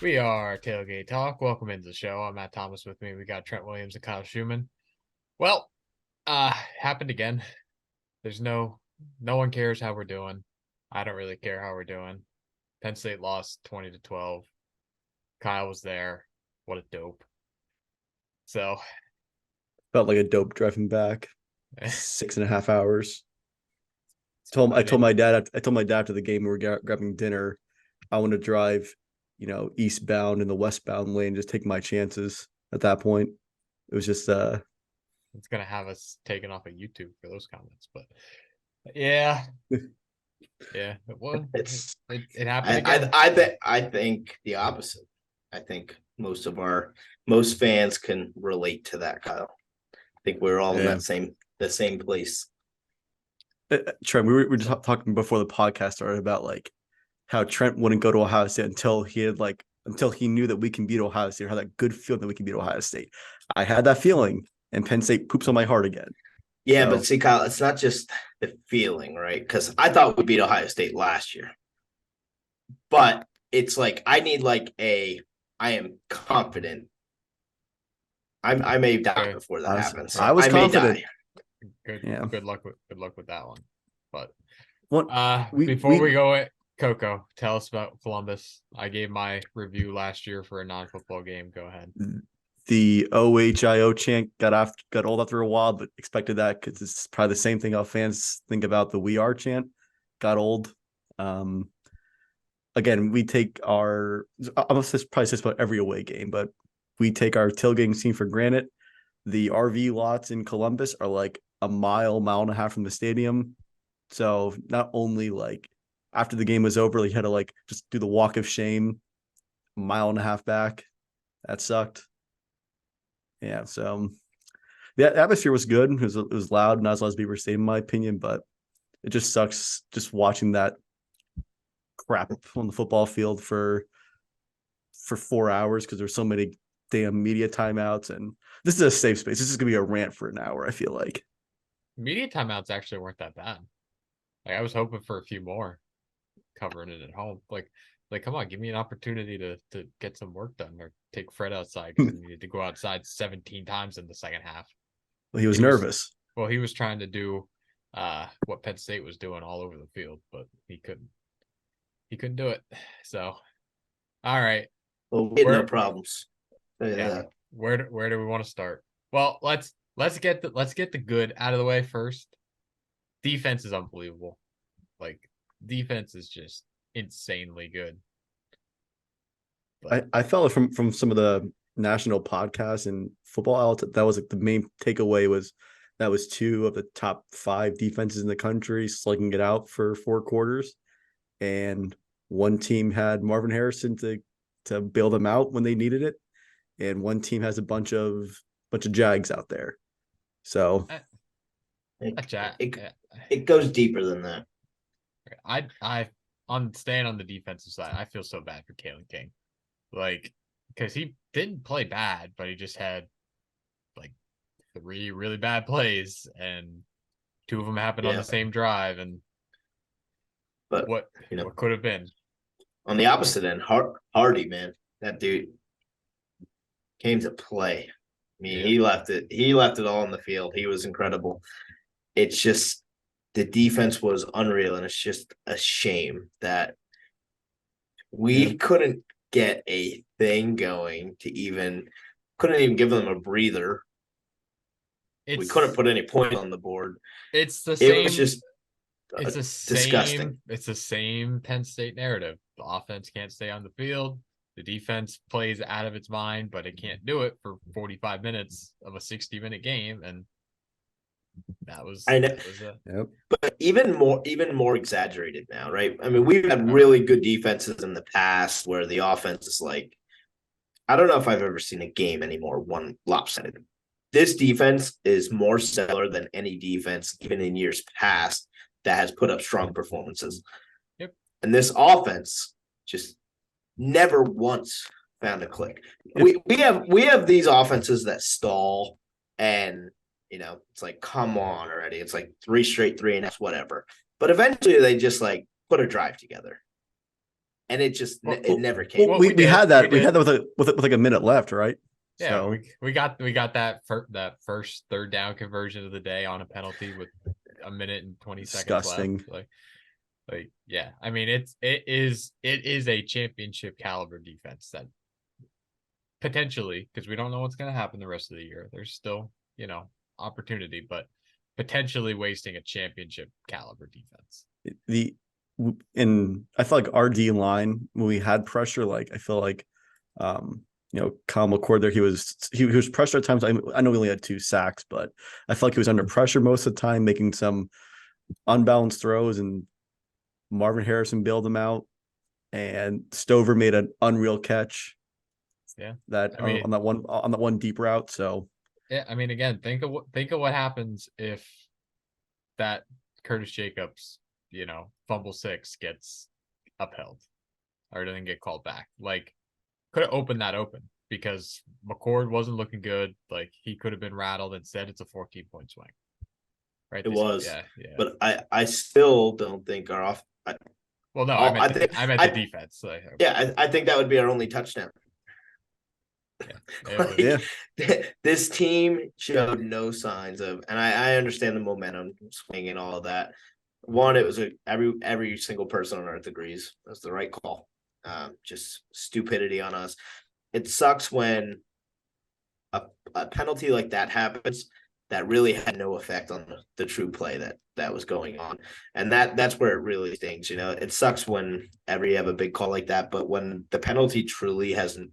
We are Tailgate Talk. Welcome into the show. I'm Matt Thomas. With me, we got Trent Williams and Kyle Schumann. Well, happened again. There's no one cares how we're doing. I don't really care how we're doing. Penn State lost 20-12. Kyle was there. What a dope. So Felt like a dope driving back. I 6.5 hours. I told didn't. my dad. I told my dad after the game we were grabbing dinner. I want to drive, eastbound in the westbound lane. Just take my chances. At that point, it was just It's gonna have us taken off of YouTube for those comments, but yeah, yeah. Well, It's it happened again. I think the opposite. I think most fans can relate to that, Kyle. I think we're all in yeah. the same place. Trent, we were just talking before the podcast started about like how Trent wouldn't go to Ohio State until he knew that we can beat Ohio State, or had that good feeling that we can beat Ohio State. I had that feeling, and Penn State poops on my heart again. Yeah, So, but see, Kyle, it's not just the feeling, right? Because I thought we beat Ohio State last year, but it's like I need I am confident. I may die Okay. before that happens. I was I may confident. die. Good luck with that one. But What before we go it, Coco, tell us about Columbus. I gave my review last year for a non-football game. Go ahead. the OHIO chant got old after a while, but expected that because it's probably the same thing how fans think about the "We Are" chant. Got old. Again, we take our. I'm gonna probably say this about every away game, but we take our tailgating scene for granted. The RV lots in Columbus are like a mile and a half from the stadium. So not only like after the game was over, you had to like just do the walk of shame, a mile and a half back. That sucked. Yeah, so the atmosphere was good. It was loud, not as loud as Beaver Stadium, in my opinion, but it just sucks just watching that crap on the football field for 4 hours because there's so many damn media timeouts, and this is a safe space. This is gonna be a rant for an hour, I feel like. Media timeouts actually weren't that bad. Like I was hoping for a few more covering it at home. Like come on, give me an opportunity to get some work done or take Fred outside because he needed to go outside 17 times in the second half. Well, he was He was nervous. Well, he was trying to do what Penn State was doing all over the field, but he couldn't. He couldn't do it. So, all right. Well, we had no problems. Yeah. Where do we want to start? Well, let's get the good out of the way first. Defense is unbelievable. Like defense is just insanely good. I felt it from some of the national podcasts and football outlets. That was like the main takeaway was that was two of the top 5 defenses in the country slugging it out for 4 quarters, and one team had Marvin Harrison to bail them out when they needed it, and one team has a bunch of Jags out there. So it goes deeper than that. I on staying on the defensive side, I feel so bad for Kalen King. Like, because he didn't play bad, but he just had like 3 really bad plays, and 2 of them happened on the same drive. And but what could have been on the opposite end, Hardy, man, that dude came to play. I mean, he left it all on the field. He was incredible. It's just the defense was unreal, and it's just a shame that we couldn't get a thing going couldn't even give them a breather. We couldn't put any points on the board. It's the same. It was just disgusting. It's the same Penn State narrative. The offense can't stay on the field. The defense plays out of its mind, but it can't do it for 45 minutes of a 60-minute game. And that was, I know. But even more exaggerated now, right? I mean, we've had really good defenses in the past where the offense is like, I don't know if I've ever seen a game anymore one lopsided. This defense is more stellar than any defense, even in years past, that has put up strong performances. Yep. And this offense just never once found a click. We have these offenses that stall, and it's like, come on already. It's like 3 straight 3 and F's, whatever. But eventually they just like put a drive together. and it just it never Well, came. we had that. We had that with like a minute left, right? Yeah, so we got that first third down conversion of the day on a penalty with a minute and 20 seconds left. Like yeah, I mean it is a championship caliber defense that potentially, because we don't know what's going to happen the rest of the year. There's still, opportunity, but potentially wasting a championship caliber defense. And I feel like our D line, when we had pressure, like I feel like Kyle McCord there, he was pressured at times. I know we only had 2 sacks, but I felt like he was under pressure most of the time, making some unbalanced throws, and Marvin Harrison bailed him out, and Stover made an unreal catch. Yeah, on that one deep route. So yeah, I mean, again, think of what happens if that Curtis Jacobs, fumble 6 gets upheld or doesn't get called back. Like, could have opened that open because McCord wasn't looking good. Like, he could have been rattled. Instead, it's a 14-point swing. Right? It was. Yeah. But I still don't think our off. Well, no, I meant the defense. Like, I think that would be our only touchdown. Yeah, This team showed no signs of, and I understand the momentum swing and all of that. One, it was every single person on earth agrees that's the right call. Just stupidity on us. It sucks when a penalty like that happens that really had no effect on the true play that was going on, and that's where it really stings. It sucks when you have a big call like that, but when the penalty truly hasn't,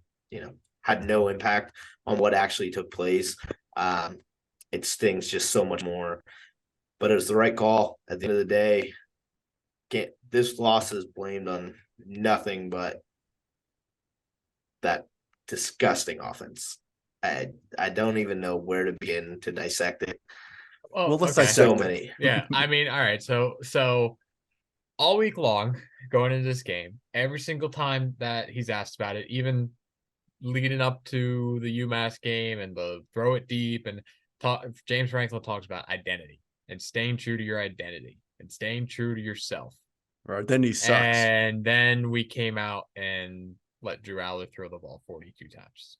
had no impact on what actually took place, it stings just so much more. But it was the right call at the end of the day. This loss is blamed on nothing but that disgusting offense. I don't even know where to begin to dissect it. Well, let's okay. dissect so many. Yeah, I mean, all right. So all week long going into this game, every single time that he's asked about it, even leading up to the UMass game and the throw it deep, and James Franklin talks about identity and staying true to your identity and staying true to yourself. Right, then he sucks. And then we came out and let Drew Allar throw the ball 42 times.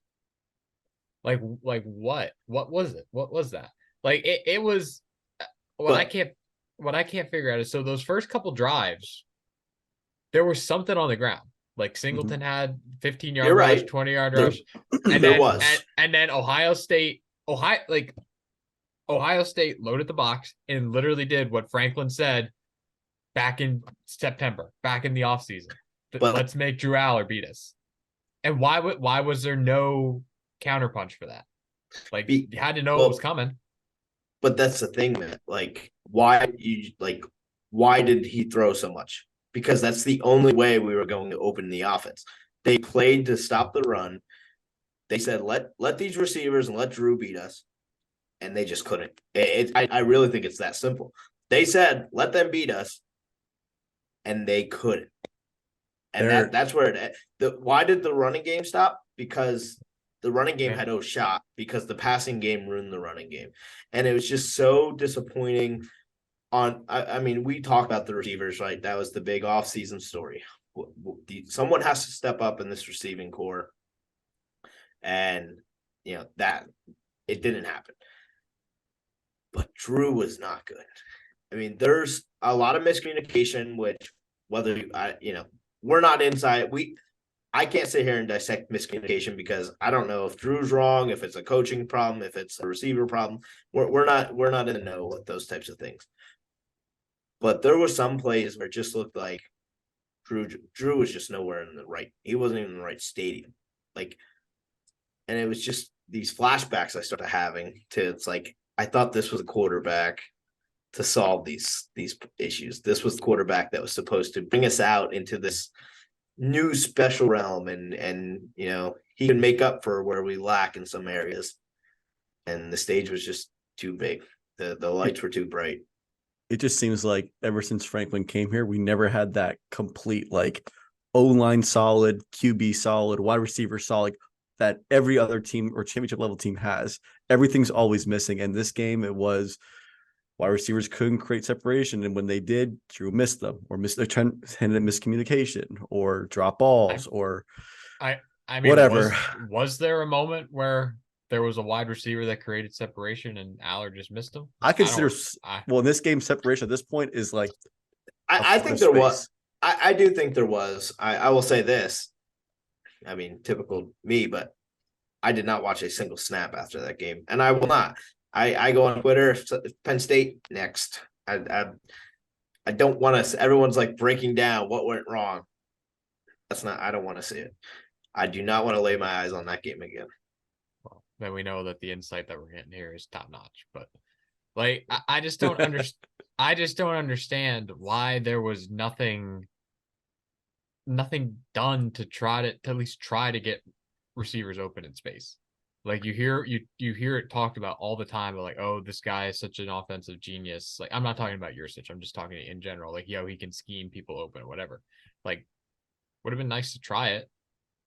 Like what? What was it? What was that? Like it was what I can't figure out is, so those first couple drives, there was something on the ground. Like Singleton had 15-yard rush, 20-yard rush. And then Ohio State loaded the box and literally did what Franklin said back in September, back in the offseason. Let's make Drew Allar beat us. And why was there no counterpunch for that? Like, you had to know it was coming. But that's the thing, man. Like, why did he throw so much? Because that's the only way we were going to open the offense. They played to stop the run. They said, let these receivers and let Drew beat us. And they just couldn't. I really think it's that simple. They said, let them beat us. And they couldn't. And that's where why did the running game stop? Because the running game had no shot, because the passing game ruined the running game. And it was just so disappointing. I mean, we talked about the receivers, right? That was the big offseason story. Someone has to step up in this receiving core. And, that it didn't happen. But Drew was not good. I mean, there's a lot of miscommunication, which we're not inside. I can't sit here and dissect miscommunication because I don't know if Drew's wrong, if it's a coaching problem, if it's a receiver problem. We're not in the know with those types of things. But there were some plays where it just looked like Drew was just nowhere in the right. He wasn't even in the right stadium. And it was just these flashbacks I started having to, it's like, I thought this was a quarterback to solve these issues. This was the quarterback that was supposed to bring us out into this new special realm, and he can make up for where we lack in some areas. And the stage was just too big. The lights were too bright. It just seems like ever since Franklin came here, we never had that complete O-line solid, QB solid, wide receiver solid that every other team or championship level team has. Everything's always missing. And this game, it was wide receivers couldn't create separation, and when they did, Drew missed them, or missed their miscommunication, or drop balls, or I mean, whatever. was there a moment where there was a wide receiver that created separation and Allar just missed him? I consider I well in this game separation at this point is like I think there was. I do think there was. I will say this. I mean, typical me, but I did not watch a single snap after that game, and I will not. I go on Twitter. Penn State next. I don't want to. Everyone's like breaking down what went wrong. That's not. I don't want to see it. I do not want to lay my eyes on that game again. Well, then we know that the insight that we're getting here is top notch. But like, I just don't understand. I just don't understand why there was nothing done to try to at least try to get receivers open in space. Like you hear it talked about all the time, like, oh, this guy is such an offensive genius. Like, I'm not talking about your situation, I'm just talking in general. Like, he can scheme people open, whatever. Like, would have been nice to try it.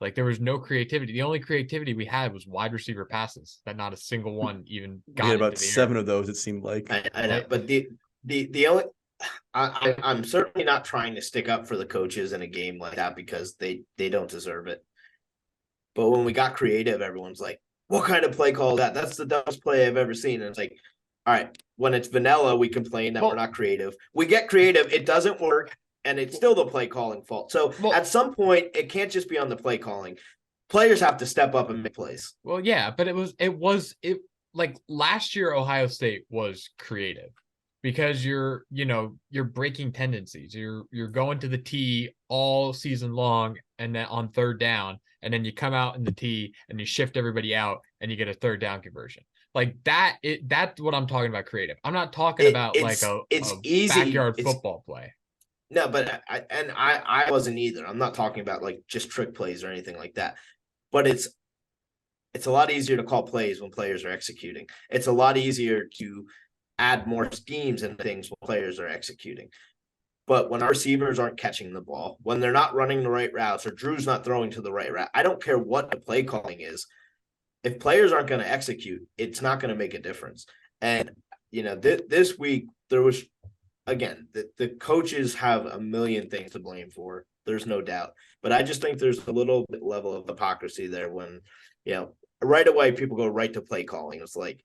Like, there was no creativity. The only creativity we had was wide receiver passes that not a single one even got. We had about 7 of those, it seemed like. I know, but the only I'm certainly not trying to stick up for the coaches in a game like that because they don't deserve it. But when we got creative, everyone's like, what kind of play call is that? That's the dumbest play I've ever seen. And it's like, all right, when it's vanilla, we complain that we're not creative. We get creative, it doesn't work, and it's still the play calling fault. So at some point, it can't just be on the play calling. Players have to step up and make plays. Well, yeah, but it was like last year Ohio State was creative because you're breaking tendencies. You're going to the tee all season long, and then on third down, and then you come out in the tee and you shift everybody out and you get a third down conversion. Like that, that's what I'm talking about creative. I'm not talking about like a easy backyard football play. No, but I wasn't either. I'm not talking about like just trick plays or anything like that. But it's a lot easier to call plays when players are executing. It's a lot easier to add more schemes and things when players are executing. But when our receivers aren't catching the ball, when they're not running the right routes, or Drew's not throwing to the right route, I don't care what the play calling is. If players aren't going to execute, it's not going to make a difference. And, this week there was, again, the coaches have a million things to blame for. There's no doubt. But I just think there's a little bit level of hypocrisy there when, right away people go right to play calling. It's like,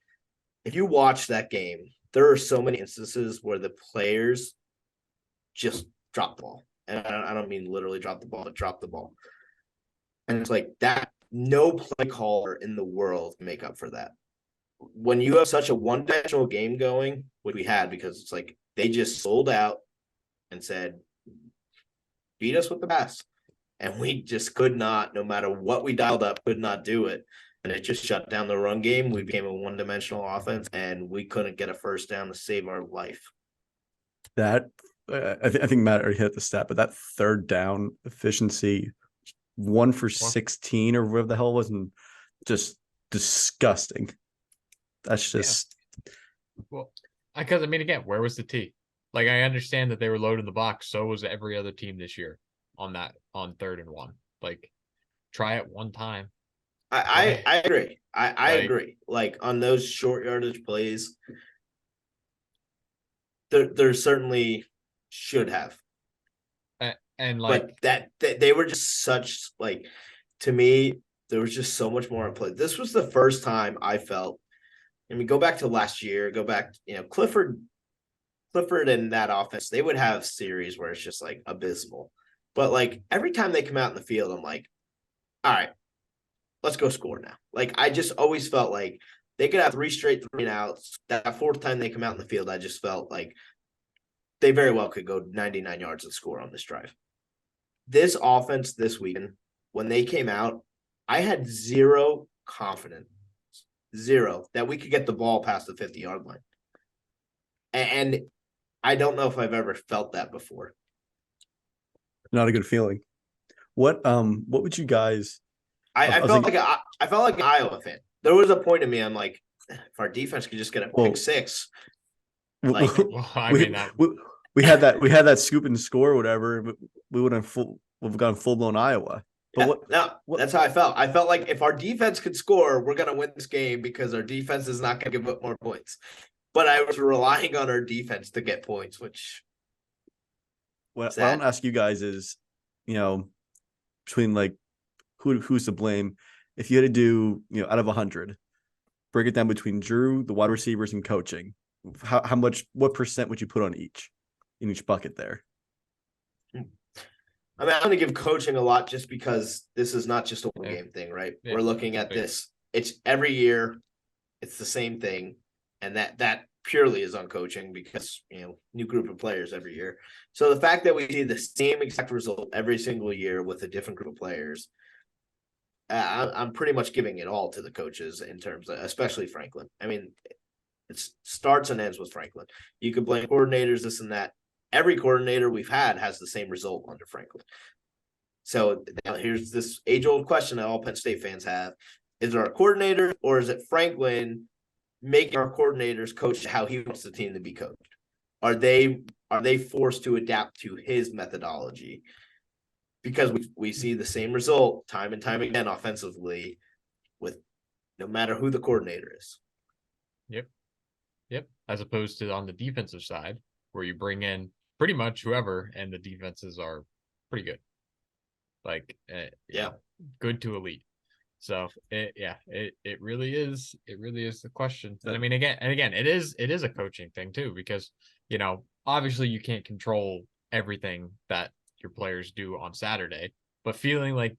if you watch that game, there are so many instances where the players just drop the ball. And I don't mean literally drop the ball, but drop the ball. And it's like that, no play caller in the world can make up for that. When you have such a one-dimensional game going, which we had, because it's like they just sold out and said, beat us with the pass. And we just could not, no matter what we dialed up, could not do it. And it just shut down the run game. We became a one-dimensional offense, and we couldn't get a first down to save our life. That I think Matt already hit the stat, but that third down efficiency, 1 for 16 or whatever the hell wasn't, just disgusting. That's just well, because I mean, again, where was the T? Like, I understand that they were loading the box. So was every other team this year on 3rd and 1. Like, try it one time. I agree. I agree. Like, on those short yardage plays, there certainly should have. And like, but that they were just such, like, to me, there was just so much more in play. This was the first time I felt. I mean, go back to last year. Go back, Clifford and that offense. They would have series where it's just like abysmal. But like every time they come out in the field, I'm like, all right, let's go score now. Like, I just always felt like they could have 3 straight 3-and-outs. That 4th time they come out in the field, I just felt like they very well could go 99 yards and score on this drive. This offense this weekend, when they came out, I had zero confidence, that we could get the ball past the 50-yard line. And I don't know if I've ever felt that before. not a good feeling. What would you guys? I felt like an Iowa fan. There was a point in me, I'm like, if our defense could just get a pick 6. Like, we had that scoop and score or whatever, we would have gone full blown Iowa. But that's how I felt. I felt like if our defense could score, we're gonna win this game because our defense is not gonna give up more points. but I was relying on our defense to get points, which What I want to ask you guys is, between like who's to blame? If you had to do, out of 100, break it down between Drew, the wide receivers, and coaching. How much? What percent would you put on in each bucket there? I mean, I'm going to give coaching a lot just because this is not just a one game thing, right? Yeah. We're looking at this. It's every year. It's the same thing. And that purely is on coaching because, new group of players every year. So the fact that we see the same exact result every single year with a different group of players, I'm pretty much giving it all to the coaches in terms of, especially Franklin. I mean, it starts and ends with Franklin. You could blame coordinators, this and that. Every coordinator we've had has the same result under Franklin. So now here's this age-old question that all Penn State fans have. Is it our coordinator or is it Franklin making our coordinators coach how he wants the team to be coached? Are they forced to adapt to his methodology? Because we see the same result time and time again offensively with no matter who the coordinator is. Yep. As opposed to on the defensive side, where you bring in pretty much whoever, and the defenses are pretty good. Like, good to elite. So it really is the question. And I mean, again, it is a coaching thing too, because obviously you can't control everything that your players do on Saturday, but feeling like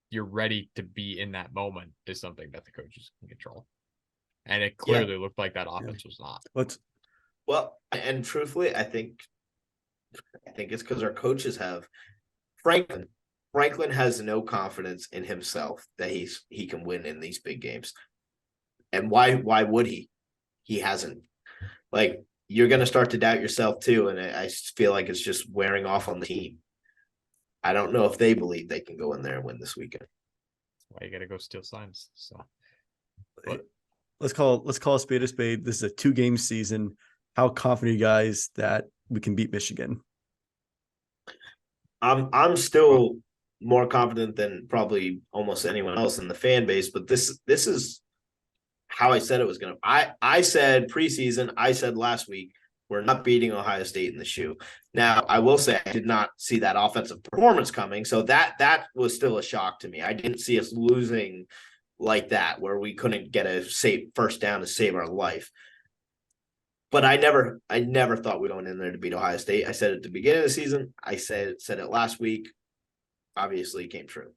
you're ready to be in that moment is something that the coaches can control. And it clearly looked like that offense was not. Well, and truthfully, I think it's because our coaches have Franklin. Franklin has no confidence in himself that he can win in these big games. And why would he? He hasn't. Like, you're going to start to doubt yourself too, and I feel like it's just wearing off on the team. I don't know if they believe they can go in there and win this weekend. That's why you got to go steal signs. So, let's call a spade a spade. This is a 2-game season. How confident are you guys that we can beat Michigan? I'm still more confident than probably almost anyone else in the fan base, but this is how I said it was going to. I said preseason, I said last week, we're not beating Ohio State in the shoe. Now, I will say I did not see that offensive performance coming, so that was still a shock to me. I didn't see us losing like that, where we couldn't get a first down to save our life. But I never thought we were going in there to beat Ohio State. I said it at the beginning of the season. I said it last week. Obviously, it came true.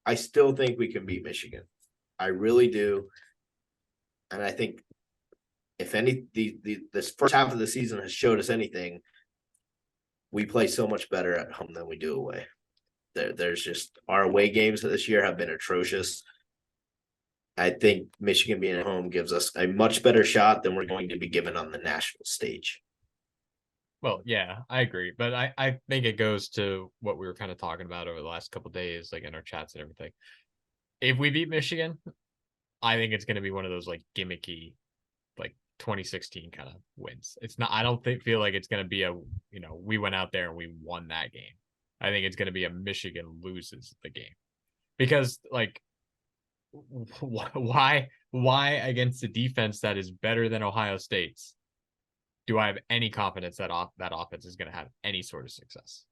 I still think we can beat Michigan. I really do. And I think if this first half of the season has showed us anything, we play so much better at home than we do away. There's just our away games this year have been atrocious. I think Michigan being at home gives us a much better shot than we're going to be given on the national stage. Well, yeah, I agree. But I think it goes to what we were kind of talking about over the last couple of days, like in our chats and everything. If we beat Michigan, I think it's going to be one of those like gimmicky, like 2016 kind of wins. It's not, I don't feel like it's going to be we went out there and we won that game. I think it's going to be a Michigan loses the game, because like, why against a defense that is better than Ohio State's do I have any confidence that that offense is going to have any sort of success?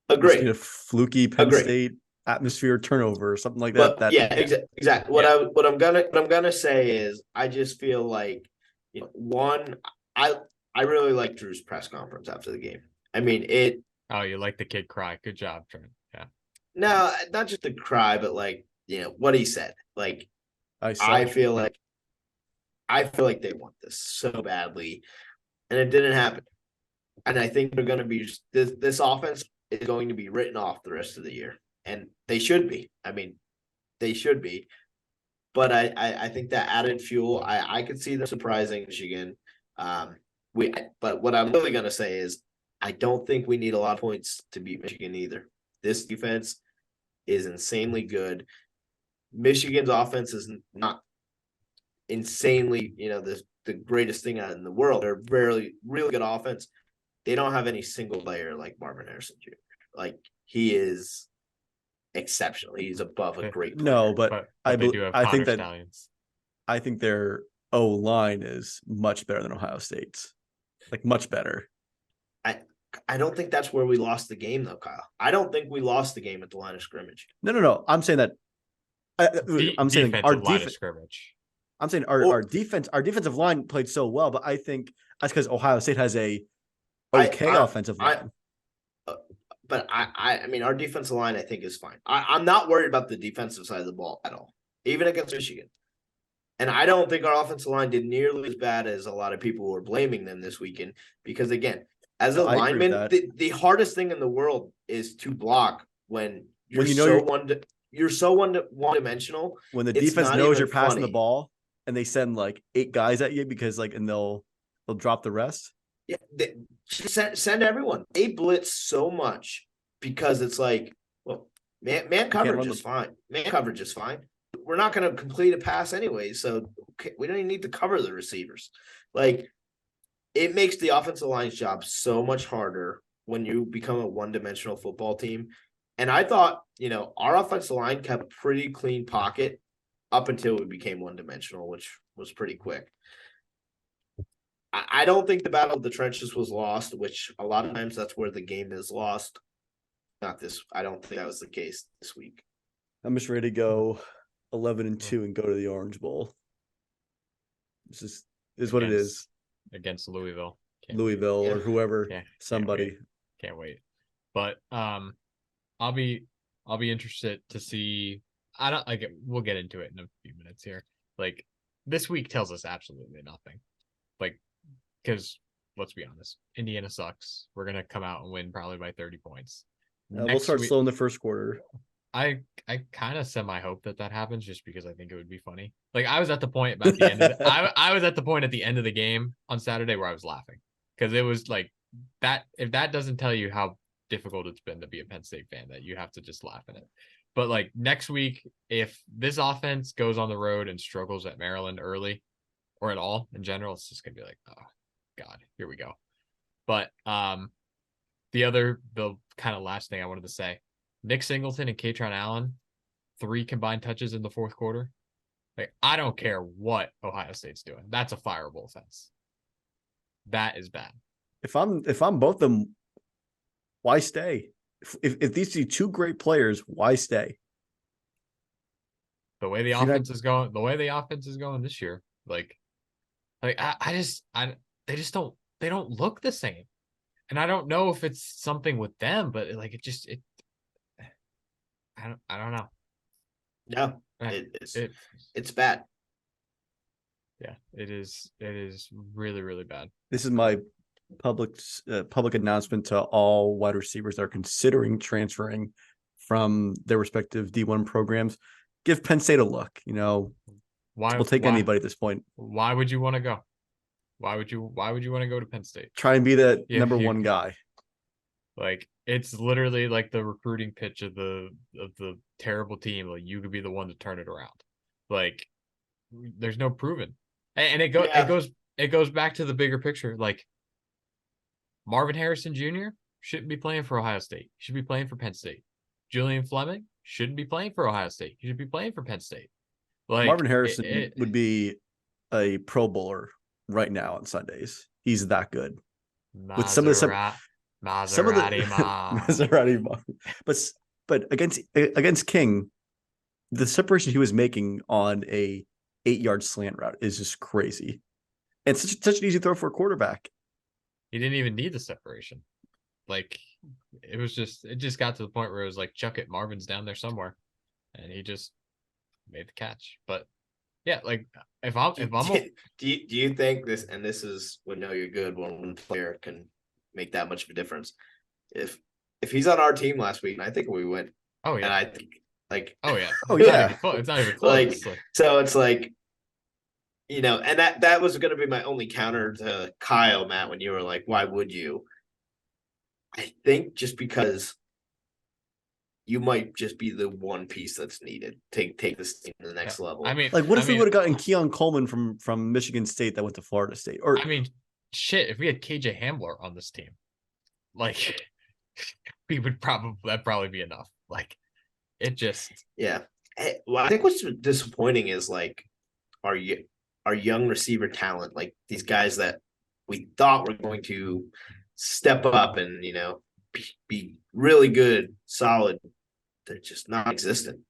Agree. A fluky Penn State atmosphere turnover or something like that. Exactly. What I'm gonna say is I just feel like I really like Drew's press conference after the game. I mean it. Oh, you like the kid cry? Good job, Trent. Yeah. No, not just the cry, but like what he said. Like I feel like they want this so badly, and it didn't happen. And I think they're going to be this offense is going to be written off the rest of the year, and they should be. I mean, they should be. But I think that added fuel. I could see them surprising Michigan. But what I'm really going to say is I don't think we need a lot of points to beat Michigan either. This defense is insanely good. Michigan's offense is not insanely, the greatest thing in the world. They're really good offense. They don't have any single player like Marvin Harrison Jr. Like, he is exceptional. He's above a great player. No, but they do have I think Connor that Stallions. I think they're O-line is much better than Ohio State's. Like, much better. I don't think that's where we lost the game, though, Kyle. I don't think we lost the game at the line of scrimmage. No. I'm saying that. I'm saying like our line of scrimmage. I'm saying our defensive line played so well, but I think that's because Ohio State has a offensive line. But I mean, our defensive line, I think, is fine. I'm not worried about the defensive side of the ball at all, even against Michigan. And I don't think our offensive line did nearly as bad as a lot of people were blaming them this weekend. Because, again, as a lineman, the hardest thing in the world is to block when you're so one-dimensional. When the defense knows you're passing the ball and they send like 8 guys at you because like, and they'll drop the rest. Yeah, send everyone. They blitz so much because it's like, well, man coverage is fine. Man coverage is fine. We're not going to complete a pass anyway, so we don't even need to cover the receivers. Like, it makes the offensive line's job so much harder when you become a one-dimensional football team. And I thought, our offensive line kept a pretty clean pocket up until we became one-dimensional, which was pretty quick. I don't think the battle of the trenches was lost, which a lot of times that's where the game is lost. Not this. I don't think that was the case this week. I'm just ready to go 11-2 and go to the Orange Bowl. This is what it is against Louisville. Or whoever, somebody. Can't wait. But I'll be interested to see. We'll get into it in a few minutes here. Like, this week tells us absolutely nothing. Like, because let's be honest, Indiana sucks. We're gonna come out and win probably by 30 points. We'll start slow in the first quarter. I kind of semi-hope that happens just because I think it would be funny. Like, I was at the point at the end of I was at the point at the end of the game on Saturday where I was laughing because it was like that. If that doesn't tell you how difficult it's been to be a Penn State fan, that you have to just laugh at it. But like, next week, if this offense goes on the road and struggles at Maryland early or at all in general, it's just gonna be like, oh God, here we go. But the kind of last thing I wanted to say. Nick Singleton and Katron Allen, 3 combined touches in the fourth quarter. Like, I don't care what Ohio State's doing. That's a fireable offense. That is bad. If I'm both of them, why stay? If these are 2 great players, why stay? The way the offense is going this year, they don't look the same. And I don't know if it's something with them, but like, I don't know. No, it's bad. Yeah, it is really, really bad. This is my public announcement to all wide receivers that are considering transferring from their respective D1 programs. Give Penn State a look. We'll take anybody at this point. Why would you want to go? Why would you want to go to Penn State? Try and be the number one guy. Like, it's literally like the recruiting pitch of the terrible team. Like, you could be the one to turn it around. Like, there's no proven, and it goes back to the bigger picture. Like, Marvin Harrison Jr. shouldn't be playing for Ohio State. He should be playing for Penn State. Julian Fleming shouldn't be playing for Ohio State. He should be playing for Penn State. Like, Marvin Harrison would be a Pro Bowler right now on Sundays. He's that good. With some of the Maserati, but against King, the separation he was making on a 8-yard slant route is just crazy. And such an easy throw for a quarterback. He didn't even need the separation. Like, it just got to the point where it was like, chuck it, Marvin's down there somewhere, and he just made the catch. But yeah, like, do you think this, and this is when know you're good when one player can make that much of a difference? If he's on our team last week, and I think we win. Oh yeah, and I think it's not even close. So it's like, and that was going to be my only counter to Kyle, Matt, when you were like, why would you? I think just because you might just be the one piece that's needed to take this team to the next level. I mean, like, what if we would have gotten Keon Coleman from Michigan State that went to Florida State? Or shit, if we had KJ Hamler on this team, like, that'd probably be enough. Like, it just Well, I think what's disappointing is, like, our young receiver talent, like these guys that we thought were going to step up and be really good, solid. They're just not existent.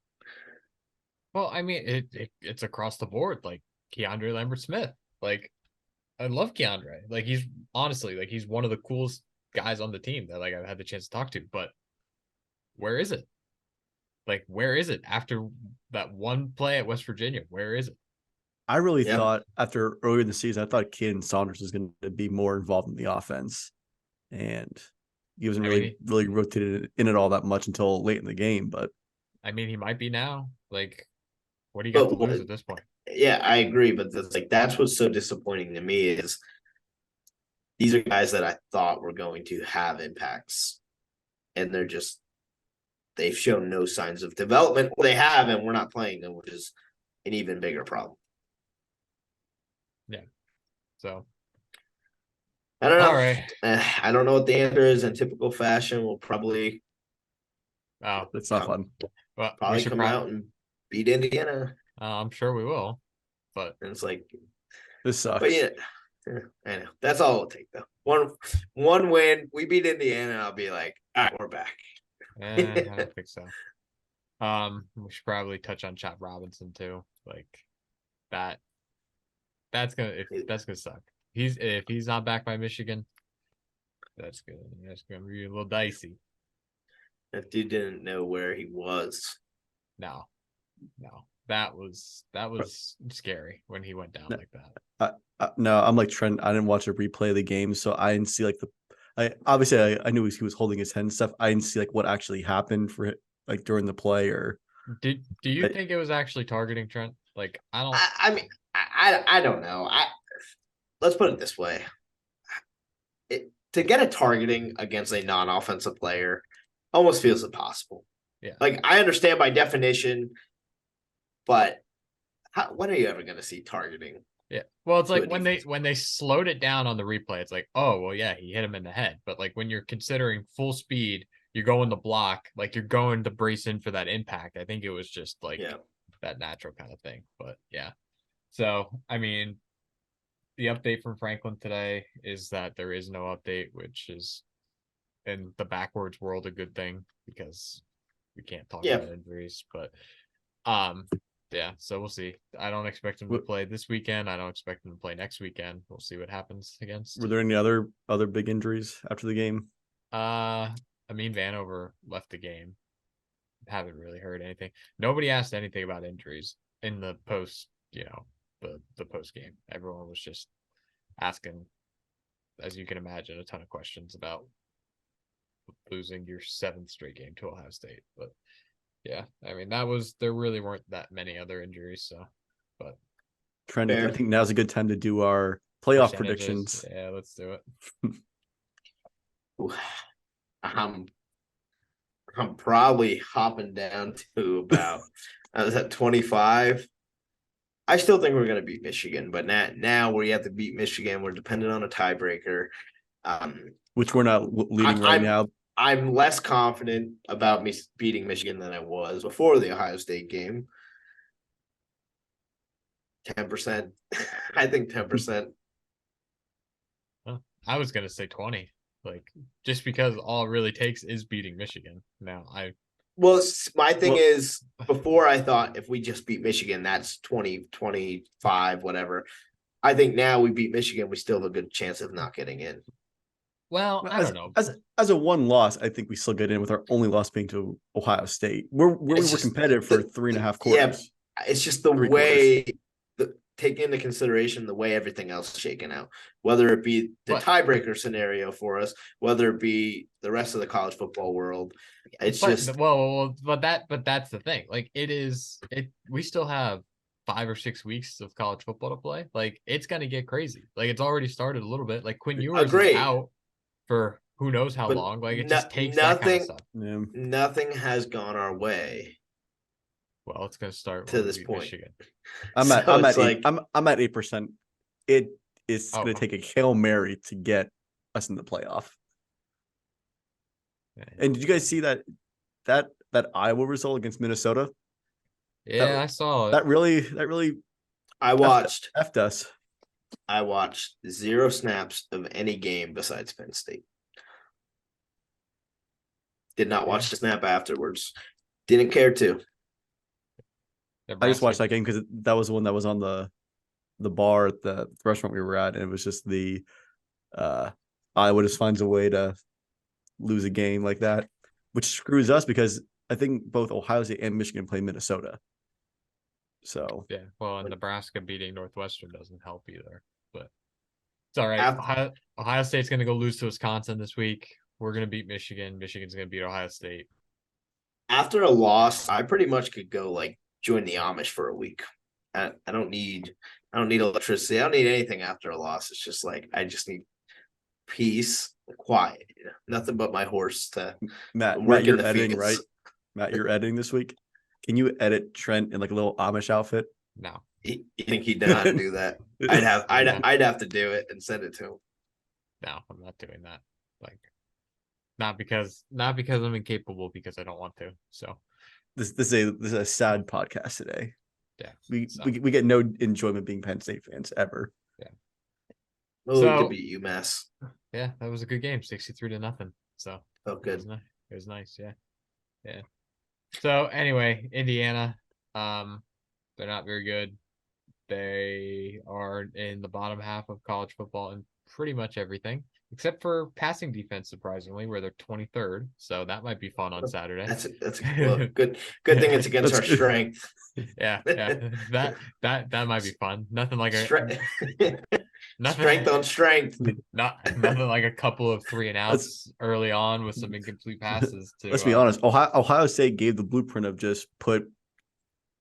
Well, I mean, it's across the board. Like Keandre Lambert-Smith. Like, I love Keandre. Like, he's honestly, like, he's one of the coolest guys on the team that like I've had the chance to talk to. But where is it? Like, where is it after that one play at West Virginia? Where is it? I really thought after earlier in the season, I thought Caden Saunders was going to be more involved in the offense, and he wasn't really rotated in it all that much until late in the game. But I mean, he might be now. Like, what do you got to lose at this point? Yeah, I agree, but that's what's so disappointing to me is these are guys that I thought were going to have impacts, and they've shown no signs of development. Well, they have, and we're not playing them, which is an even bigger problem. Yeah. So I don't know. All right. I don't know what the answer is. In typical fashion, we'll probably it's not fun. Well, probably come out and beat Indiana. I'm sure we will, but and it's like this sucks. But yeah, I know that's all it'll take though. One win, we beat Indiana. I'll be like, all right, we're back. I don't think so. We should probably touch on Chop Robinson too. Like that's gonna suck. If he's not back by Michigan, that's gonna be a little dicey. That dude didn't know where he was. No. That was scary when he went down like that. No, I'm like Trent. I didn't watch a replay of the game, so I didn't see like I knew he was holding his head and stuff. I didn't see like what actually happened for it, like during the play. Or do you think it was actually targeting Trent? Like I don't. I mean, I don't know. Let's put it this way: to get a targeting against a non-offensive player almost feels impossible. Yeah. Like I understand by definition, but when are you ever going to see targeting? Yeah. Well, it's like when they slowed it down on the replay, it's like, oh, well, yeah, he hit him in the head. But like when you're considering full speed, you're going to block, like you're going to brace in for that impact. I think it was just like that natural kind of thing. But yeah. So, I mean, the update from Franklin today is that there is no update, which is in the backwards world a good thing because we can't talk about injuries. But yeah, so we'll see. I don't expect him to play this weekend. I don't expect him to play next weekend. We'll see what happens against. Were there any other big injuries after the game? Amin Vanover left the game. Haven't really heard anything. Nobody asked anything about injuries in the post, the post game. Everyone was just asking, as you can imagine, a ton of questions about losing your 7th straight game to Ohio State. But yeah, I mean, there really weren't that many other injuries. So, but Trent, I think now's a good time to do our playoff predictions. Yeah, let's do it. I'm probably hopping down to about I was at 25. I still think we're going to beat Michigan, but now we have to beat Michigan. We're dependent on a tiebreaker, which we're not leading right now. I'm less confident about me beating Michigan than I was before the Ohio State game. 10%. I think 10%. I was going to say 20, like just because all it really takes is beating Michigan. Now my thing is before I thought if we just beat Michigan, that's 20, 25, whatever. I think now we beat Michigan, we still have a good chance of not getting in. Well, I don't know. As a one loss, I think we still get in with our only loss being to Ohio State. We were competitive for 3.5 quarters. Yeah, it's just the way take into consideration the way everything else is shaken out, whether it be the tiebreaker scenario for us, whether it be the rest of the college football world. It's but that's the thing. Like we still have 5 or 6 weeks of college football to play. Like it's gonna get crazy. Like it's already started a little bit. Like Quinn Ewers is out for who knows how long. Like it just takes that kind of stuff. Yeah. Nothing has gone our way. Well, it's gonna start to this point. Michigan. I'm at 8%. It is gonna take a Hail Mary to get us in the playoff. And did you guys see that Iowa result against Minnesota? Yeah, I saw it. That really I watched F us. I watched 0 snaps of any game besides Penn State. Did not watch the snap afterwards. Didn't care to. I just watched Nebraska. that game because that was the one that was on the bar at the restaurant we were at, and it was just Iowa just finds a way to lose a game like that, which screws us because I think both Ohio State and Michigan play Minnesota. So Yeah, well, and Nebraska beating Northwestern doesn't help either. But it's all right. After, Ohio State's going to go lose to Wisconsin this week. We're going to beat Michigan. Michigan's going to beat Ohio State. after a loss, I pretty much could go like join the Amish for a week. I don't need electricity. I don't need anything after a loss. It's just like I just need peace, quiet. Nothing but my horse to Matt, work in you're the editing, fields. right? Matt, you're editing this week. Can you edit Trent in like a little Amish outfit? No. You think he'd know how to do that? I'd have to do it and send it to him. No, I'm not doing that. Like, not because I'm incapable, because I don't want to. So This is a sad podcast today. yeah, We get no enjoyment being Penn State fans ever. Yeah. Oh, So- we could beat UMass. yeah, that was a good game, 63-0. So Felt it was good. nice. It was nice. Yeah, yeah. So anyway, Indiana, they're not very good. They are in the bottom half of college football in pretty much everything, except for passing defense, surprisingly, where they're 23rd. So that might be fun on Saturday. That's well, good thing it's against That's our good. strength. Yeah. That might be fun. Nothing like Strength nothing on strength. nothing like a couple of 3 and outs early on with some incomplete passes to Let's be honest. Ohio State gave the blueprint of just put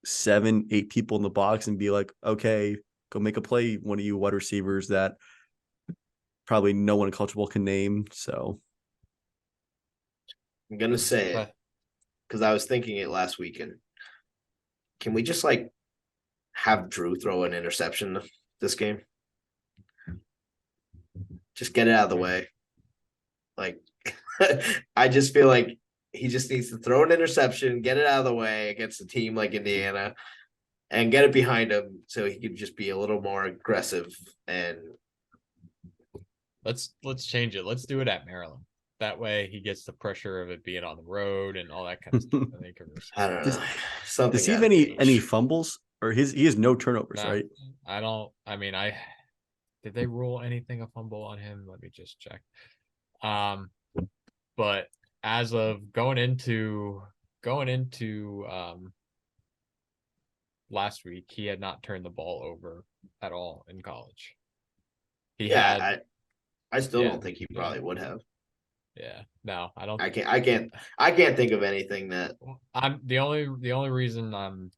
7-8 people in the box and be like, okay, go make a play. One of you wide receivers that probably no one in college football can name. So I'm gonna say it but because I was thinking it last weekend. Can we just like have Drew throw an interception this game? Just get it out of the way. Like, I just feel like he just needs to throw an interception, get it out of the way against a team like Indiana, and get it behind him so he can just be a little more aggressive. And let's change it. Let's do it at Maryland. That way he gets the pressure of it being on the road and all that kind of stuff. I think I don't know. Something does he have gotta any change. fumbles or he has no turnovers, No, right? I don't. I mean, did they rule anything a fumble on him? Let me just check. But as of going into last week, he had not turned the ball over at all in college. I still Yeah, don't think he probably would have. Yeah, no, I don't. I can't think of anything that I'm the only reason I'm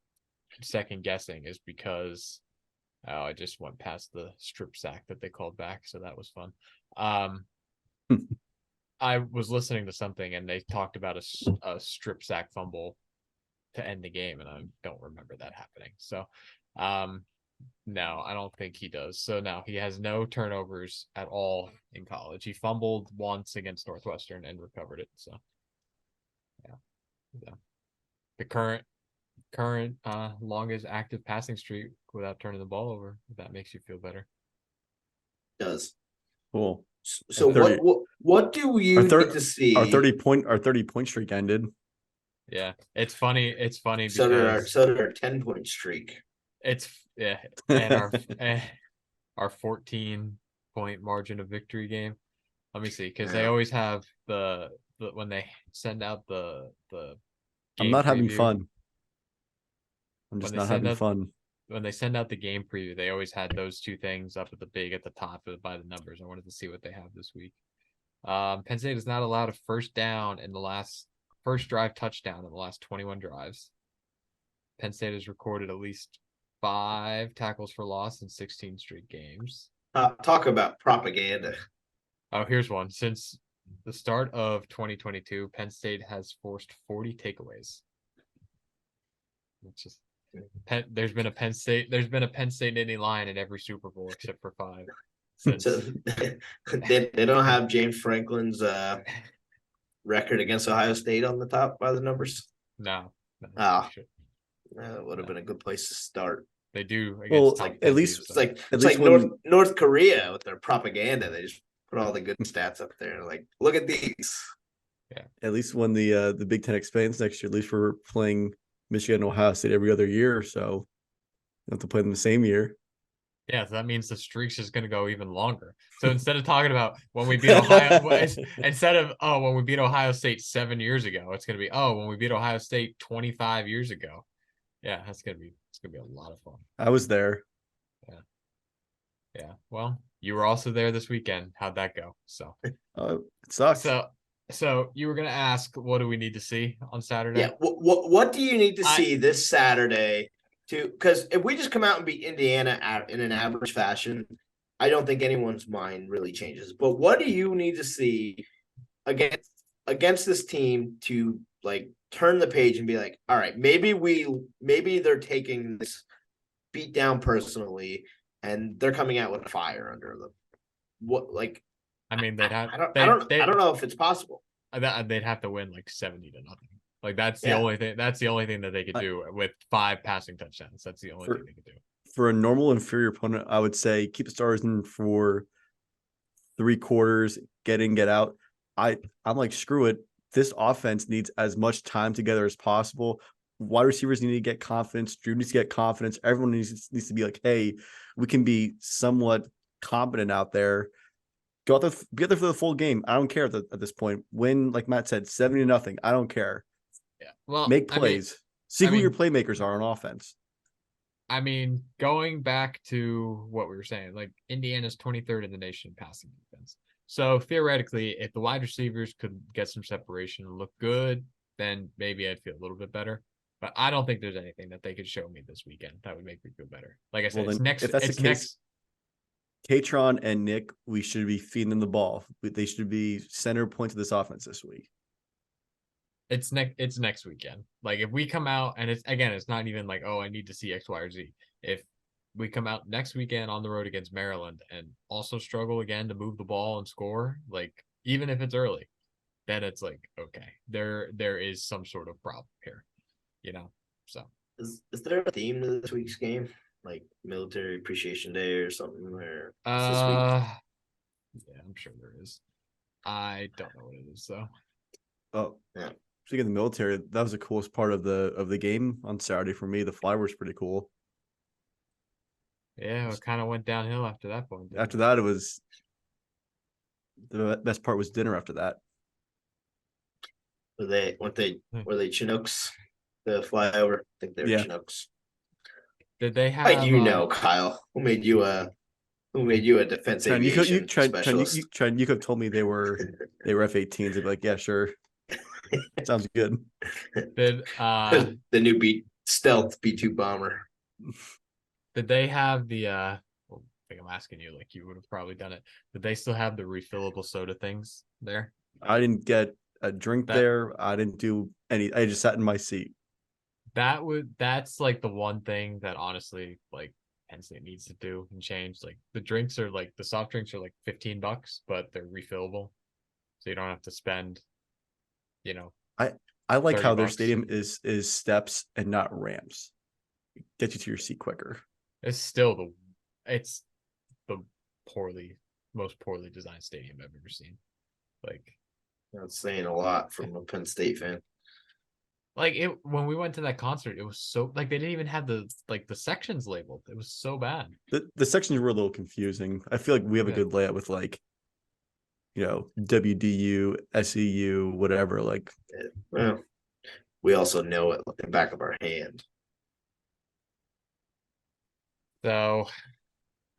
second guessing is because I just went past the strip sack that they called back, so that was fun. I was listening to something and they talked about a strip sack fumble to end the game, and I don't remember that happening. So, no, I don't think he does. So no, he has no turnovers at all in college. He fumbled once against Northwestern and recovered it. So, yeah. The current longest active passing streak without turning the ball over. If that makes you feel better. does. Cool. So 30 what do you need to see? Our 30-point streak ended. Yeah, it's funny. It's funny So because did our 10-point streak. it's and our 14-point margin of victory game. Let me see, because they Yeah. always have the when they send out the I'm game not having preview, fun. I'm just When they not send having out- fun. when they send out the game preview, they always had those two things up at the top by the numbers. I wanted to see what they have this week. Penn State is not allowed a first drive touchdown in the last 21 drives. Penn State has recorded at least 5 tackles for loss in 16 straight games. Talk about propaganda. Oh, here's one. Since the start of 2022, Penn State has forced 40 takeaways. It's just there's been a Penn State Nittany Lion in every Super Bowl except for 5. Since So they don't have James Franklin's record against Ohio State on the top by the numbers. no. Ah. Sure. That would have been a good place to start. They do against Well, top like 10 at least teams. It's like at it's least like when North Korea with their propaganda. They just put all the good stats up there. Like, look at these. at least when the Big Ten expands next year, at least we're playing Michigan and Ohio State every other year, so you have to play them the same year. Yeah, so that means the streak's just going to go even longer. So instead of talking about when we beat Ohio, instead of when we beat Ohio State 7 years ago, it's going to be when we beat Ohio State 25 years ago. Yeah, it's gonna be a lot of fun. I was there. Yeah. Well, you were also there this weekend. How'd that go? It sucked. So you were gonna ask, what do we need to see on Saturday? Yeah. What do you need to see this Saturday because if we just come out and beat Indiana in an average fashion, I don't think anyone's mind really changes. But what do you need to see against this team to like turn the page and be like, all right, maybe they're taking this beat down personally and they're coming out with a fire under them. What like I mean, they'd have. I don't know if it's possible. They'd have to win like 70-0. Like that's the only thing. That's the only thing that they could do with 5 passing touchdowns. That's the only thing they could do. For a normal inferior opponent, I would say keep the stars in for 3 quarters, get in, get out. I'm like, screw it. This offense needs as much time together as possible. Wide receivers need to get confidence. Drew needs to get confidence. Everyone needs to be like, hey, we can be somewhat competent out there. Go out there, be there for the full game. I don't care at this point. Win, like Matt said, 70-0. I don't care. Yeah. Well, make plays. See who your playmakers are on offense. I mean, going back to what we were saying, like Indiana's 23rd in the nation in passing defense. So theoretically, if the wide receivers could get some separation and look good, then maybe I'd feel a little bit better. But I don't think there's anything that they could show me this weekend that would make me feel better. Like I said, if that's the case, Katron and Nick, we should be feeding them the ball. They should be center points of this offense this week. It's next weekend. Like if we come out and it's not even like, I need to see X, Y, or Z. If we come out next weekend on the road against Maryland and also struggle again to move the ball and score, like even if it's early, then it's like, okay, there is some sort of problem here, So is there a theme to this week's game? Like Military Appreciation Day or something? Or this week? Yeah, I'm sure there is. I don't know what it is though. Oh, yeah. Speaking of the military, that was the coolest part of the game on Saturday for me. The flyer was pretty cool. Yeah, it kind of went downhill after that point. After that, it was the best part was dinner. After that, were they Chinooks? The flyover? I think they were Chinooks. Did they have? Kyle, who made you a defense aviation specialist? You could have told me they were F-18s. They'd be like, yeah, sure. Sounds good. Did the new stealth B-2 bomber? Did they have the I think I'm asking you, like you would have probably done it. Did they still have the refillable soda things there? I didn't get a drink there. I didn't do any. I just sat in my seat. That's like the one thing that honestly, like Penn State needs to do and change. Like the drinks are like the soft drinks are like $15, but they're refillable, so you don't have to spend. I like how their $30. stadium is steps and not ramps. Get you to your seat quicker. It's still it's the most poorly designed stadium I've ever seen. Like that's saying a lot from a Penn State fan. Like when we went to that concert, it was so like they didn't even have the sections labeled. It was so bad. The sections were a little confusing. I feel like we have a good layout with like, WDU, SEU, whatever. Like, well, we also know it like the back of our hand. So,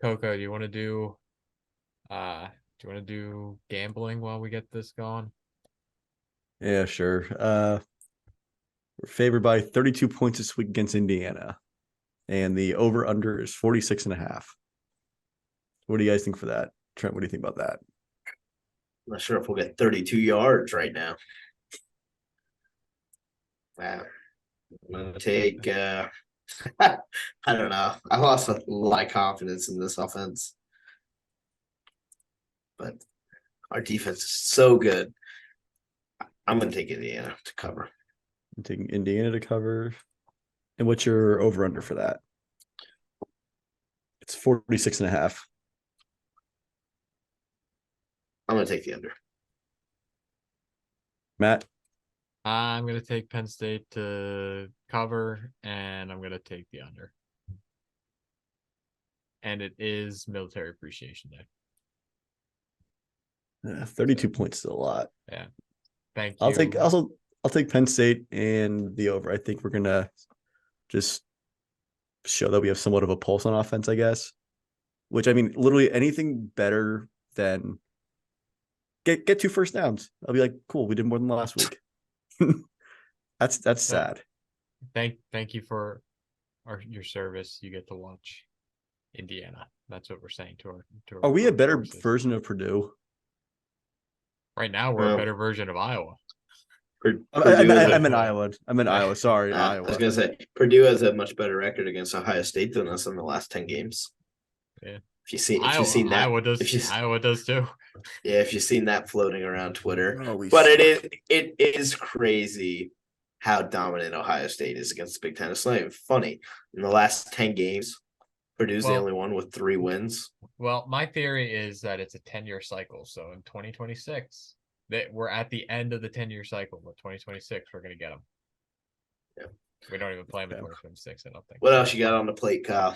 Coco, do you want to do gambling while we get this going? Yeah, sure. We're favored by 32 points this week against Indiana, and the over/under is 46.5. What do you guys think for that, Trent? What do you think about that? I'm not sure if we'll get 32 yards right now. Wow. I'm going to take, I don't know. I lost a lot of confidence in this offense. But our defense is so good. I'm going to take Indiana to cover. I'm taking Indiana to cover. And what's your over/under for that? It's 46.5. I'm gonna take the under. Matt, I'm gonna take Penn State to cover, and I'm gonna take the under. And it is Military Appreciation Day. 32 points is a lot. Yeah. Thank I'll you. I'll take Penn State and the over. I think we're gonna just show that we have somewhat of a pulse on offense, I guess. Which I mean, literally anything better than get 2 first downs. I'll be like, cool, we did more than last week. That's sad. Thank you for your service. You get to watch Indiana. That's what we're saying to our Are we a better forces. version of Purdue? Right now, we're a better version of Iowa. I'm in Iowa. I'm in Iowa. Sorry, Iowa. I was gonna say Purdue has a much better record against Ohio State than us in the last 10 games. Yeah. If you've seen that, Iowa does too. Yeah, if you've seen that floating around Twitter. Oh, but it is crazy how dominant Ohio State is against the Big Ten. It's not even funny. In the last 10 games, Purdue's the only one with 3 wins. Well, my theory is that it's a 10-year cycle. So in 2026, we're at the end of the 10-year cycle. But 2026, we're going to get them. Yeah. We don't even play them in 2026, I don't think. What else you got on the plate, Kyle?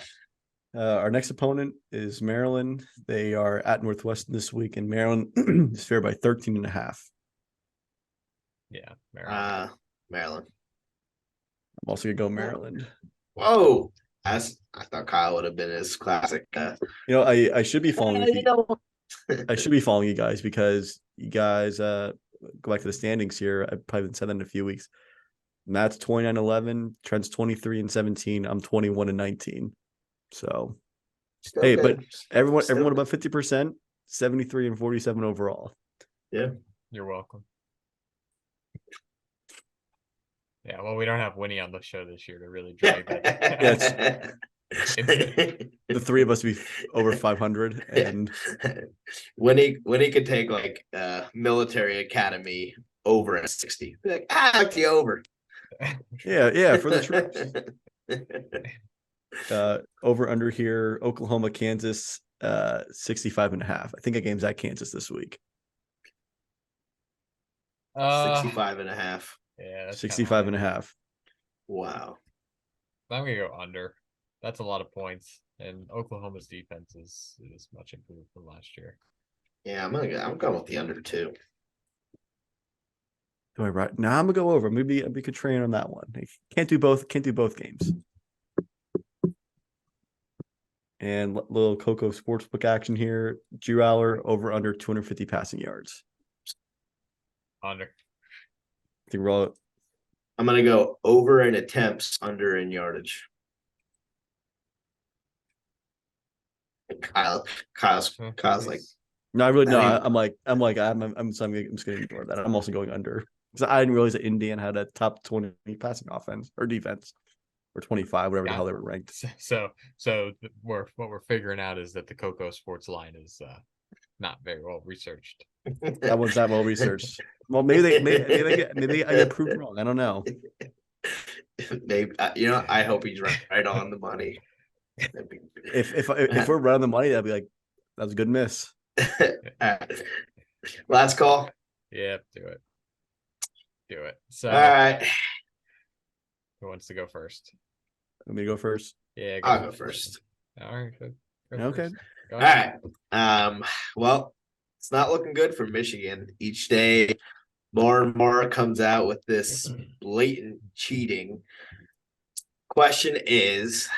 Our next opponent is Maryland. They are at Northwestern this week, and Maryland is favored by 13.5. Yeah, Maryland. Maryland. I'm also gonna go Maryland. Whoa. I thought Kyle would have been his classic. I should be following you. I should be following you guys because you guys go back to the standings here. I've probably been said that in a few weeks. Matt's 29-11, Trent's 23-17. I'm 21-19. So hey, but everyone about 50%, 73-47 overall. Yeah. You're welcome. Yeah, well, we don't have Winnie on the show this year to really drag that. The 3 of us be over 500, and Winnie could take like military academy over at 60. Be like, I like the over. Yeah, for the troops. Over under here, Oklahoma, Kansas, 65.5. I think a game's at Kansas this week. 65.5. Yeah, 65.5. Wow. I'm gonna go under. That's a lot of points, and Oklahoma's defense is much improved from last year. Yeah, I'm going with the under too. Do I right now? I'm gonna go over. Maybe we could train on that one. Can't do both games. And little Coco Sportsbook action here. Drew Allar over under 250 passing yards. Under. I think we're all. I'm gonna go over in attempts, under in yardage. Kyle's like, no, I really no. I'm just gonna ignore that. I'm also going under because I didn't realize that Indiana had a top 20 passing offense or defense, or 25, whatever the hell they were ranked. So what we're figuring out is that the Coco Sports line is not very well researched. That one's not well researched. Well, maybe I get proved wrong. I don't know. Maybe I hope he's right on the money. If we're right on the money, that'd be like, that was a good miss. Right. Last call. Yeah, do it. So, all right. Who wants to go first? Want me to go first? Yeah, I'll go first. All right. Go okay. First. Go all right. Well, it's not looking good for Michigan. Each day, more and more comes out with this blatant cheating. Question is,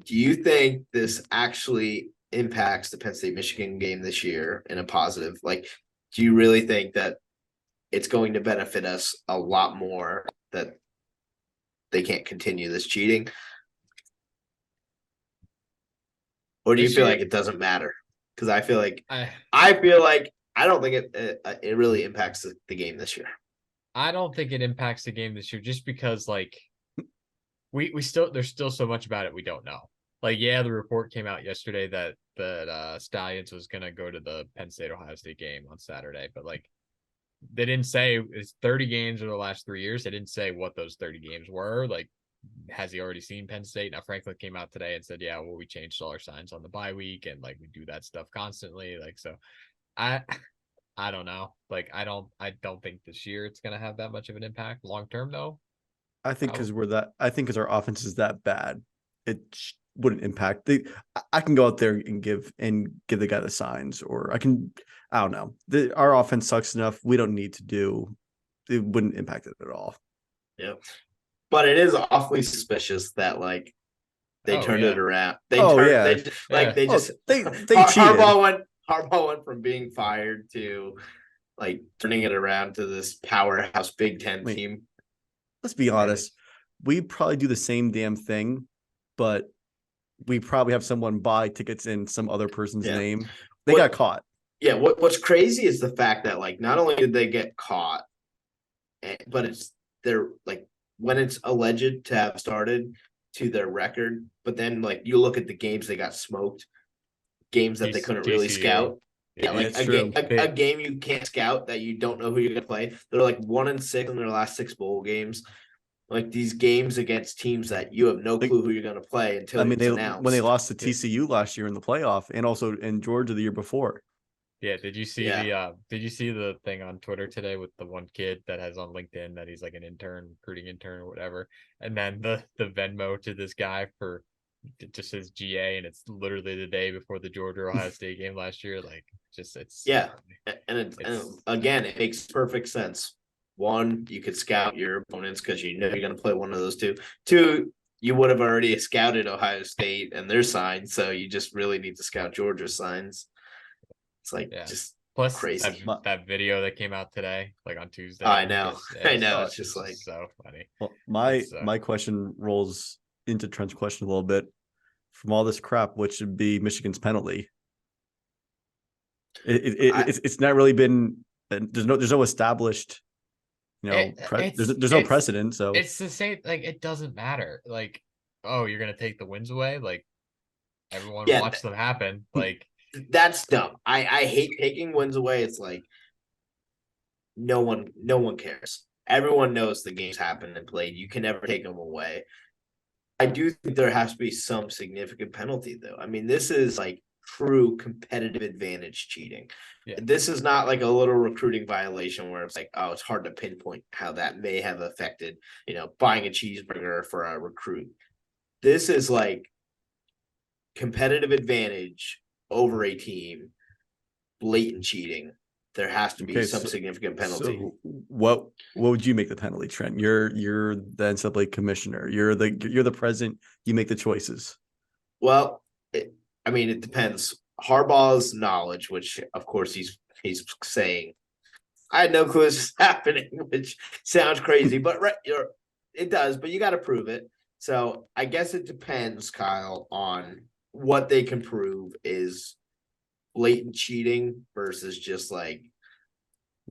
do you think this actually impacts the Penn State Michigan game this year in a positive? Like, do you really think that it's going to benefit us a lot more that they can't continue this cheating? Or do you feel like it doesn't matter? Because I feel like I don't think it really impacts the game this year. I don't think it impacts the game this year just because like we still there's still so much about it we don't know. Like, yeah, the report came out yesterday that Stallions was gonna go to the Penn State Ohio State game on Saturday, but like they didn't say it's 30 games over the last 3 years. They didn't say what those 30 games were. Like has he already seen Penn State? Now Franklin came out today and said, yeah, well, we changed dollar signs on the bye week and like we do that stuff constantly. Like, so I I don't know. Like I don't think this year it's gonna have that much of an impact long term though. I think because because our offense is that bad, it wouldn't impact. I can go out there and give the guy the signs, or I don't know. Our offense sucks enough. We don't need to do. It wouldn't impact it at all. Yeah. But it is awfully suspicious that like they turned it around. They cheated. Harbaugh went from being fired to like turning it around to this powerhouse Big Ten team. Let's be honest. We probably do the same damn thing, but we probably have someone buy tickets in some other person's name. They got caught. Yeah. What's crazy is the fact that like not only did they get caught, but they're like when it's alleged to have started to their record, but then like you look at the games they got smoked, games that they couldn't really scout. Yeah, like a game you can't scout that you don't know who you're gonna play. They're like 1-6 in their last 6 bowl games. Like these games against teams that you have no clue who you're gonna play until it's announced. When they lost to TCU last year in the playoff, and also in Georgia the year before. Yeah, did you see the thing on Twitter today with the one kid that has on LinkedIn that he's like an recruiting intern or whatever, and then the Venmo to this guy for just his GA, and it's literally the day before the Georgia Ohio State game last year. Like, and again, it makes perfect sense. One, you could scout your opponents because you know you're going to play one of those two. Two, you would have already scouted Ohio State and their signs, so you just really need to scout Georgia's signs. It's like just plus crazy. That video that came out today, like on Tuesday. I know. It's just like so funny. Well, my question rolls into Trent's question a little bit. From all this crap, what should be Michigan's penalty? It's not really been. There's no established. There's no precedent. So it's the same. Like it doesn't matter. Like, oh, you're gonna take the wins away. Like everyone watch them happen. Like that's dumb. I hate taking wins away. It's like no one cares. Everyone knows the games happened and played. You can never take them away. I do think there has to be some significant penalty, though. I mean, this is like true competitive advantage cheating. Yeah. This is not like a little recruiting violation where it's like, oh, it's hard to pinpoint how that may have affected, buying a cheeseburger for a recruit. This is like competitive advantage over a team, blatant cheating. There has to be some significant penalty. So what would you make the penalty, Trent? You're the NCAA commissioner. You're the president. You make the choices. Well, it depends. Harbaugh's knowledge, which of course he's saying, I had no clue this was happening, which sounds crazy, but it does. But you got to prove it. So I guess it depends, Kyle, on what they can prove is blatant cheating versus just like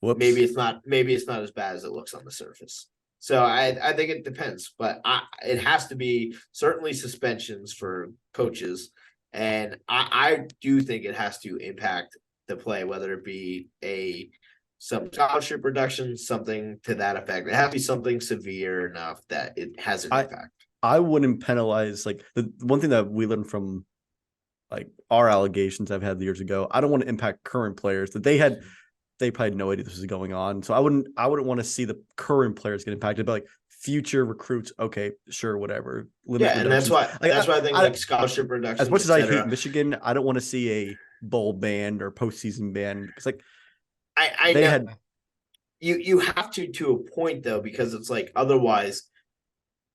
maybe it's not as bad as it looks on the surface. So I think it depends, but it has to be certainly suspensions for coaches, and I do think it has to impact the play, whether it be some scholarship reduction, something to that effect. It has to be something severe enough that it has an impact. I wouldn't penalize, like the one thing that we learned from like our allegations I've had years ago. I don't want to impact current players that they probably had no idea this was going on. So I wouldn't want to see the current players get impacted, but like future recruits, okay, sure, whatever. And that's why I think like scholarship reduction. As much as I hate Michigan, I don't want to see a bowl ban or postseason ban because like I know you have to a point though, because it's like otherwise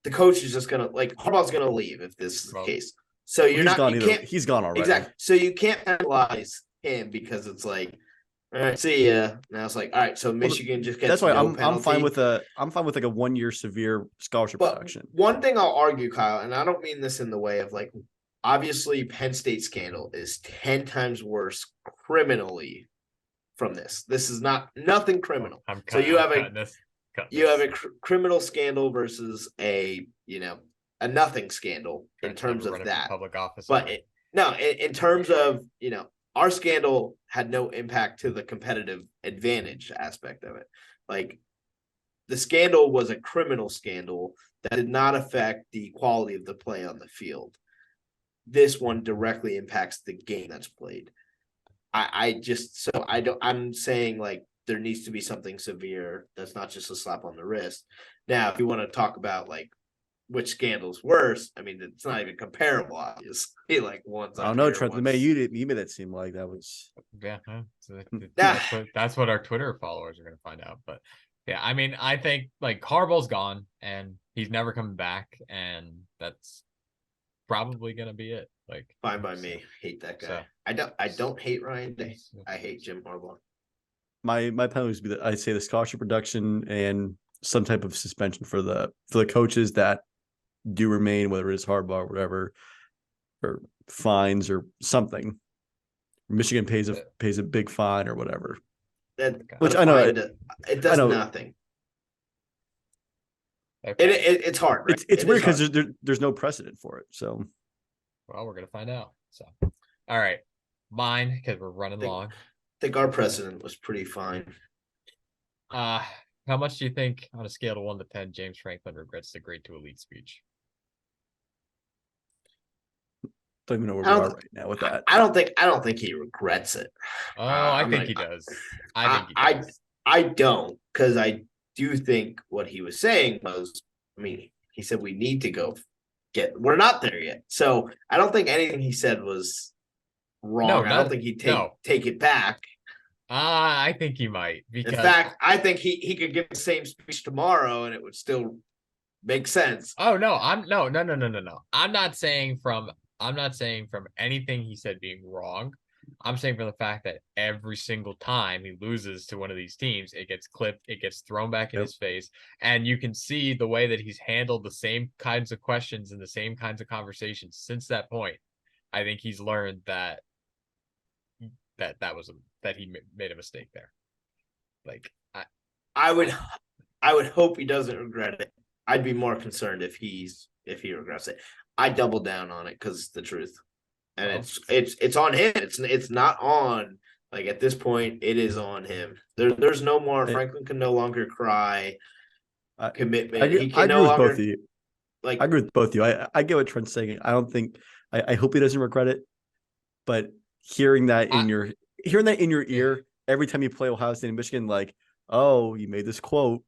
the coach is just gonna like Harbaugh's gonna leave if this is the case. So he's gone already. Exactly. So you can't penalize him because it's like, all right, see ya. Now it's like, all right, so Michigan just gets. That's why I'm fine with like a 1 year severe scholarship reduction. One thing I'll argue, Kyle, and I don't mean this in the way of like, obviously Penn State scandal is 10 times worse criminally from this. This is nothing criminal. So you have a criminal scandal versus a nothing scandal in terms of that. Public office. But in terms of, our scandal had no impact to the competitive advantage aspect of it. Like the scandal was a criminal scandal that did not affect the quality of the play on the field. This one directly impacts the game that's played. I'm saying like there needs to be something severe that's not just a slap on the wrist. Now, if you want to talk about like which scandal's worse, I mean, it's not even comparable, obviously. Like one's I don't know, Trent. You made that seem like that was. Yeah, so Nah. that's what our Twitter followers are going to find out. But yeah, I mean, I think like Harbaugh's gone and he's never coming back, and that's probably going to be it. Like, fine by me. Hate that guy. So, I don't hate Ryan Day. I hate Jim Harbaugh. My penalties would be that I'd say the scholarship reduction and some type of suspension for the coaches that do remain, whether it's Harbaugh or whatever, or fines or something. Michigan pays a big fine or whatever. Which I know it does nothing. It's hard. Right? It's weird because there's no precedent for it. So, well, we're gonna find out. So, all right, mine because we're running long. I think our precedent was pretty fine. How much do you think, on a scale of 1 to 10, James Franklin regrets the Great to Elite speech? Don't even know where we are right now with that. I don't think he regrets it. Oh, I think he does. I don't, because I do think what he was saying was, I mean, he said we need to go we're not there yet. So I don't think anything he said was wrong. I don't think he'd take it back. I think he might. Because in fact, I think he could give the same speech tomorrow and it would still make sense. Oh no, no. I'm not saying from anything he said being wrong. I'm saying from the fact that every single time he loses to one of these teams, it gets clipped, it gets thrown back in his face, and you can see the way that he's handled the same kinds of questions and the same kinds of conversations since that point. I think he's learned that he made a mistake there. Like I would hope he doesn't regret it. I'd be more concerned if he regrets it. I double down on it because it's the truth. And it's on him. It's not on, like, at this point, it is on him. There's no more. Franklin can no longer cry. Commitment. I agree with both of you. Like, I agree with both of you. I get what Trent's saying. I don't think I hope he doesn't regret it. But hearing that in your ear every time you play Ohio State and Michigan, like, oh, you made this quote.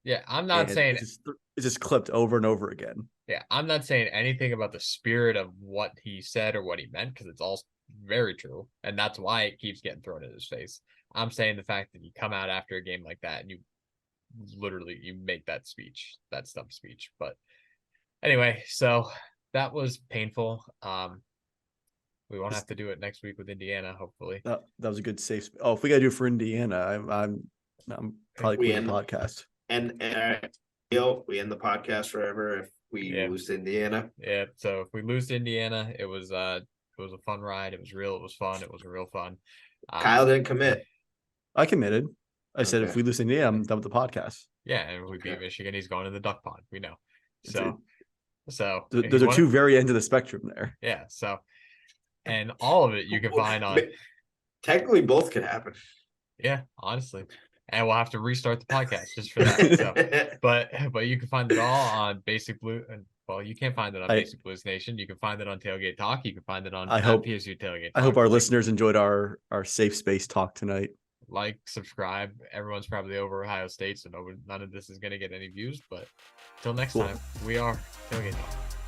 Yeah, I'm not saying it's just clipped over and over again. Yeah, I'm not saying anything about the spirit of what he said or what he meant, because it's all very true, and that's why it keeps getting thrown in his face. I'm saying the fact that you come out after a game like that and you make that speech, that stump speech. But anyway, so that was painful. We won't have to do it next week with Indiana, hopefully. That was a good safe. Oh, if we got to do it for Indiana, I'm probably quitting the podcast. And we end the podcast forever if we lose to Indiana. Yeah. So if we lose to Indiana, it was a fun ride. It was real. It was fun. It was real fun. Kyle didn't commit. I committed. I said if we lose to Indiana, I'm done with the podcast. Yeah, and if we beat Michigan, he's going to the duck pond. We know. So those are two very ends of the spectrum there. Yeah. So, and all of it you can find on. Technically, both could happen. Yeah, honestly. And we'll have to restart the podcast just for that. So, but you can find it all on Basic Blue. Well, you can't find it on Basic Blues Nation. You can find it on Tailgate Talk. You can find it on PSU Tailgate Talk. I hope our listeners enjoyed our safe space talk tonight. Like, subscribe. Everyone's probably over Ohio State, so none of this is going to get any views. But until next time, we are Tailgate Talk.